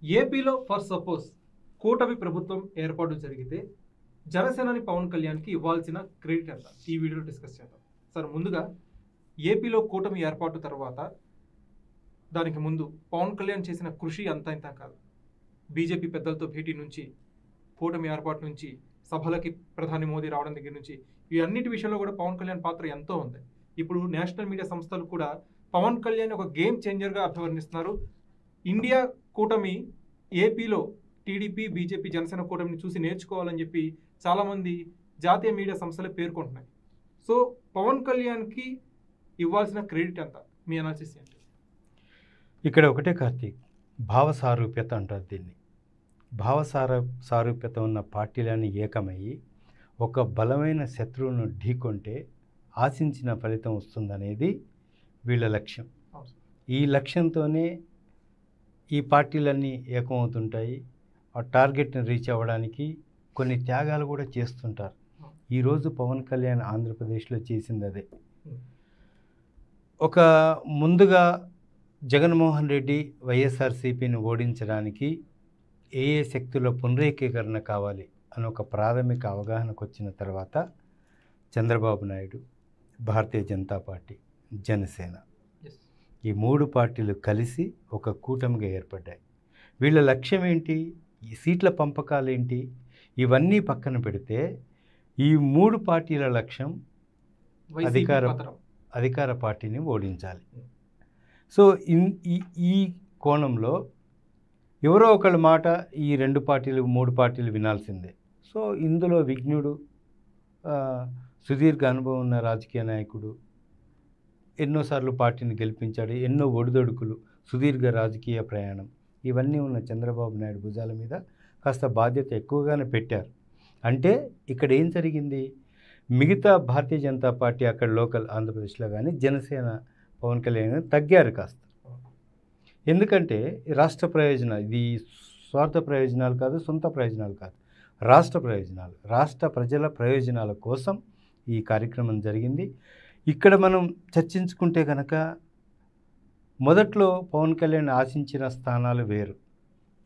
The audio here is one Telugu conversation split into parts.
ఏపీలో ఫర్ సపోజ్ కూటమి ప్రభుత్వం ఏర్పాటు జరిగితే జనసేనాని పవన్ కళ్యాణ్కి ఇవ్వాల్సిన క్రెడిట్ ఎంత ఈ వీడియోలో డిస్కస్ చేద్దాం. సార్, ముందుగా ఏపీలో కూటమి ఏర్పాటు తర్వాత దానికి ముందు పవన్ కళ్యాణ్ చేసిన కృషి అంతా ఇంత కాదు. బీజేపీ పెద్దలతో భేటీ నుంచి, కూటమి ఏర్పాటు నుంచి, సభలకి ప్రధాని మోదీ రావడం దగ్గర నుంచి ఈ అన్నిటి విషయంలో కూడా పవన్ కళ్యాణ్ పాత్ర ఎంతో ఉంది. ఇప్పుడు నేషనల్ మీడియా సంస్థలు కూడా పవన్ కళ్యాణ్ ఒక గేమ్ చేంజర్గా అభివర్ణిస్తున్నారు. ఇండియా కూటమి ఏపీలో టీడీపీ, బీజేపీ, జనసేన కూటమిని చూసి నేర్చుకోవాలని చెప్పి చాలామంది జాతీయ మీడియా సంస్థలే పేర్కొంటున్నాయి. సో పవన్ కళ్యాణ్కి ఇవ్వాల్సిన క్రెడిట్ ఎంత, మీ అనాలిసిస్ ఏంటి? ఇక్కడ ఒకటే కార్తీక్, భావసారూప్యత అంటారు దీన్ని. సారూప్యత ఉన్న పార్టీలని ఏకమయ్యి ఒక బలమైన శత్రువును ఢీకొంటే ఆశించిన ఫలితం వస్తుందనేది వీళ్ళ లక్ష్యం. ఈ లక్ష్యంతోనే ఈ పార్టీలన్నీ ఏకమవుతుంటాయి. ఆ టార్గెట్ని రీచ్ అవ్వడానికి కొన్ని త్యాగాలు కూడా చేస్తుంటారు. ఈరోజు పవన్ కళ్యాణ్ ఆంధ్రప్రదేశ్లో చేసింది అదే. ఒక ముందుగా జగన్మోహన్ రెడ్డి వైఎస్ఆర్సీపీని ఓడించడానికి ఏ శక్తుల పునరేకీకరణ కావాలి అని ఒక ప్రాథమిక అవగాహనకు వచ్చిన తర్వాత చంద్రబాబు నాయుడు, భారతీయ జనతా పార్టీ, జనసేన, ఈ మూడు పార్టీలు కలిసి ఒక కూటమిగా ఏర్పడ్డాయి. వీళ్ళ లక్ష్యం ఏంటి? ఈ సీట్ల పంపకాలు ఏంటి? ఇవన్నీ పక్కన పెడితే ఈ మూడు పార్టీల లక్ష్యం అధికార పార్టీని ఓడించాలి. సో ఈ కోణంలో ఎవరో ఒకళ్ళ మాట ఈ మూడు పార్టీలు వినాల్సిందే. సో ఇందులో విఘ్నుడు, సుదీర్ఘ అనుభవం ఉన్న రాజకీయ నాయకుడు, ఎన్నోసార్లు పార్టీని గెలిపించాడు, ఎన్నో ఒడిదొడుకులు, సుదీర్ఘ రాజకీయ ప్రయాణం, ఇవన్నీ ఉన్న చంద్రబాబు నాయుడు భుజాల మీద కాస్త బాధ్యత ఎక్కువగానే పెట్టారు. అంటే ఇక్కడ ఏం జరిగింది? మిగతా భారతీయ జనతా పార్టీ అక్కడ లోకల్ ఆంధ్రప్రదేశ్లో కానీ, జనసేన పవన్ కళ్యాణ్ తగ్గారు కాస్త. ఎందుకంటే రాష్ట్ర ప్రయోజనాలు, ఇది స్వార్థ ప్రయోజనాలు కాదు, సొంత ప్రయోజనాలు కాదు, రాష్ట్ర ప్రయోజనాలు, రాష్ట్ర ప్రజల ప్రయోజనాల కోసం ఈ కార్యక్రమం జరిగింది. ఇక్కడ మనం చర్చించుకుంటే కనుక మొదట్లో పవన్ కళ్యాణ్ ఆశించిన స్థానాలు వేరు,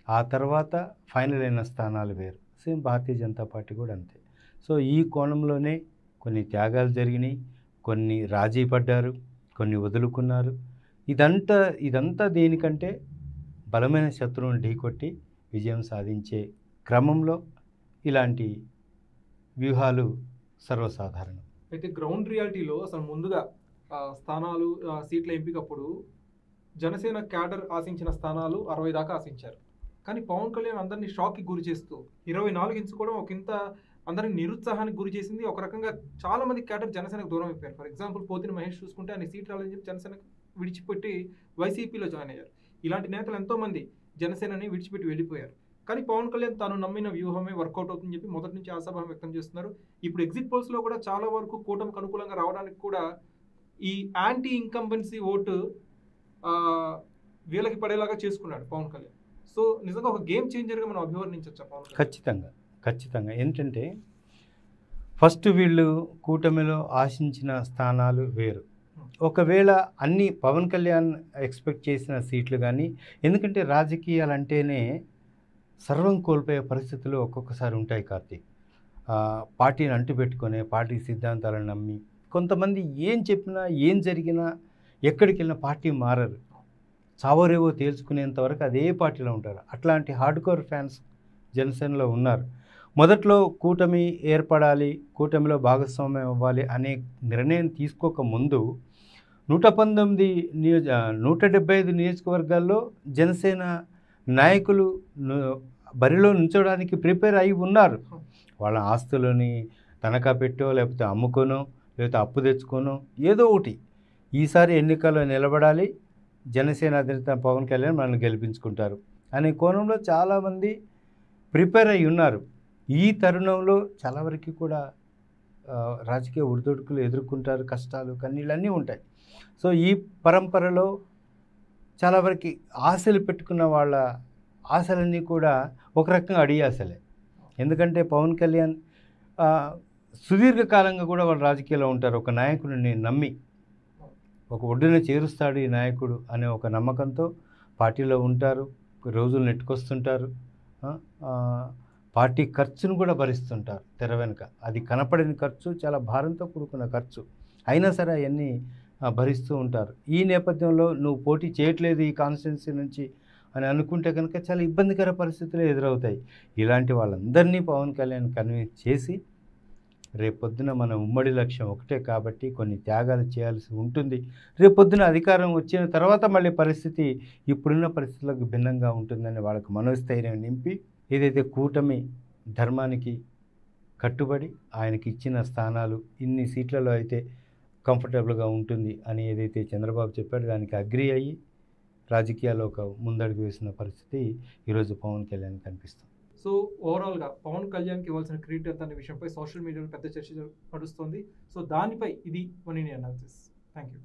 ఆ తర్వాత ఫైనల్ అయిన స్థానాలు వేరు. సేమ్ భారతీయ జనతా పార్టీ కూడా అంతే. సో ఈ కోణంలోనే కొన్ని త్యాగాలు జరిగినాయి, కొన్ని రాజీ పడ్డారు, కొన్ని వదులుకున్నారు. ఇదంతా దేనికంటే బలమైన శత్రువుని ఢీకొట్టి విజయం సాధించే క్రమంలో ఇలాంటి వ్యూహాలు సర్వసాధారణం. అయితే గ్రౌండ్ రియాలిటీలో అసలు ముందుగా స్థానాలు, సీట్ల ఎంపికప్పుడు జనసేన క్యాడర్ ఆశించిన స్థానాలు 60 దాకా ఆశించారు. కానీ పవన్ కళ్యాణ్ అందరినీ షాక్కి గురి చేస్తూ 24 ఎంచుకోవడం ఒకంత అందరినీ నిరుత్సాహానికి గురి చేసింది. ఒక రకంగా చాలా మంది క్యాడర్ జనసేనకు దూరం అయిపోయారు. ఫర్ ఎగ్జాంపుల్ పోతిన మహేష్ చూసుకుంటే ఆయన సీట్ రాలేదని చెప్పి జనసేనకు విడిచిపెట్టి వైసీపీలో జాయిన్ అయ్యారు. ఇలాంటి నేతలు ఎంతోమంది జనసేనని విడిచిపెట్టి వెళ్ళిపోయారు. కానీ పవన్ కళ్యాణ్ తాను నమ్మిన వ్యూహమే వర్కౌట్ అవుతుందని చెప్పి మొదటి నుంచి ఆశాభావం వ్యక్తం చేస్తున్నారు. ఇప్పుడు ఎగ్జిట్ పోల్స్లో కూడా చాలా వరకు కూటమికి అనుకూలంగా రావడానికి కూడా ఈ యాంటీ ఇన్కంబెన్సీ ఓటు వీళ్ళకి పడేలాగా చేసుకున్నాడు పవన్ కళ్యాణ్. సో నిజంగా ఒక గేమ్ చేంజర్గా మనం అభివర్ణించవచ్చు పవన్ కళ్యాణ్. ఖచ్చితంగా. ఏంటంటే ఫస్ట్ వీళ్ళు కూటమిలో ఆశించిన స్థానాలు వేరు. ఒకవేళ అన్ని పవన్ కళ్యాణ్ ఎక్స్పెక్ట్ చేసిన సీట్లు కానీ, ఎందుకంటే రాజకీయాలు అంటేనే సర్వం కోల్పోయే పరిస్థితులు ఒక్కొక్కసారి ఉంటాయి కార్తీక్. పార్టీని అంటుపెట్టుకొని పార్టీ సిద్ధాంతాలను నమ్మి కొంతమంది ఏం చెప్పినా, ఏం జరిగినా, ఎక్కడికి వెళ్ళినా పార్టీ మారరు. చావరేవో తేల్చుకునేంత వరకు అదే పార్టీలో ఉంటారు. అట్లాంటి హార్డ్కోర్ ఫ్యాన్స్ జనసేనలో ఉన్నారు. మొదట్లో కూటమి ఏర్పడాలి, కూటమిలో భాగస్వామ్యం అవ్వాలి అనే నిర్ణయం తీసుకోకముందు 175 నియోజకవర్గాల్లో జనసేన నాయకులు బరిలో నుంచోడానికి ప్రిపేర్ అయి ఉన్నారు. వాళ్ళ ఆస్తులని తనఖా పెట్టో, లేకపోతే అమ్ముకోనో, లేకపోతే అప్పు తెచ్చుకోనో, ఏదో ఒకటి ఈసారి ఎన్నికల్లో నిలబడాలి, జనసేన అధినేత పవన్ కళ్యాణ్ మనల్ని గెలిపించుకుంటారు అనే కోణంలో చాలామంది ప్రిపేర్ అయి ఉన్నారు. ఈ తరుణంలో చాలా వరకు కూడా రాజకీయ ఒడిదొడుకులు ఎదుర్కొంటారు, కష్టాలు, కన్నీళ్ళన్నీ ఉంటాయి. సో ఈ పరంపరలో చాలా వరకు ఆశలు పెట్టుకున్న వాళ్ళ ఆశలన్నీ కూడా ఒక రకంగా అడియాసలే. ఎందుకంటే పవన్ కళ్యాణ్ సుదీర్ఘకాలంగా కూడా వాళ్ళు రాజకీయాల్లో ఉంటారు. ఒక నాయకుడిని నమ్మి ఒక ఒడ్డున చేరుస్తాడు ఈ నాయకుడు అనే ఒక నమ్మకంతో పార్టీలో ఉంటారు. రోజులు నెట్టుకొస్తుంటారు. ఆ, ఆ, పార్టీ ఖర్చును కూడా భరిస్తుంటారు తెర వెనుక. అది కనపడని ఖర్చు, చాలా భారంతో కూడుకున్న ఖర్చు. అయినా సరే అవన్నీ భరిస్తూ ఉంటారు. ఈ నేపథ్యంలో నువ్వు పోటీ చేయట్లేదు ఈ కాన్స్టిట్యున్సీ నుంచి అని అనుకుంటే కనుక చాలా ఇబ్బందికర పరిస్థితులు ఎదురవుతాయి. ఇలాంటి వాళ్ళందరినీ పవన్ కళ్యాణ్ కన్విన్స్ చేసి రేపొద్దున మన ఉమ్మడి లక్ష్యం ఒకటే కాబట్టి కొన్ని త్యాగాలు చేయాల్సి ఉంటుంది. రేపొద్దున అధికారం వచ్చిన తర్వాత మళ్ళీ పరిస్థితి ఇప్పుడున్న పరిస్థితులకు భిన్నంగా ఉంటుందని వాళ్ళకు మనోస్థైర్యం నింపి, ఏదైతే కూటమి ధర్మానికి కట్టుబడి ఆయనకి ఇచ్చిన స్థానాలు ఇన్ని సీట్లలో అయితే కంఫర్టబుల్గా ఉంటుంది అని ఏదైతే చంద్రబాబు చెప్పాడో దానికి అగ్రి అయ్యి రాజకీయాల్లో ఒక ముందడుగు వేసిన పరిస్థితి ఈరోజు పవన్ కళ్యాణ్ కనిపిస్తుంది. సో ఓవరాల్గా పవన్ కళ్యాణ్కి ఇవ్వాల్సిన క్రెడిట్ ఎంత అనే విషయంపై సోషల్ మీడియాలో పెద్ద చర్చ నడుస్తుంది. సో దానిపై ఇది one India analysis. Thank you.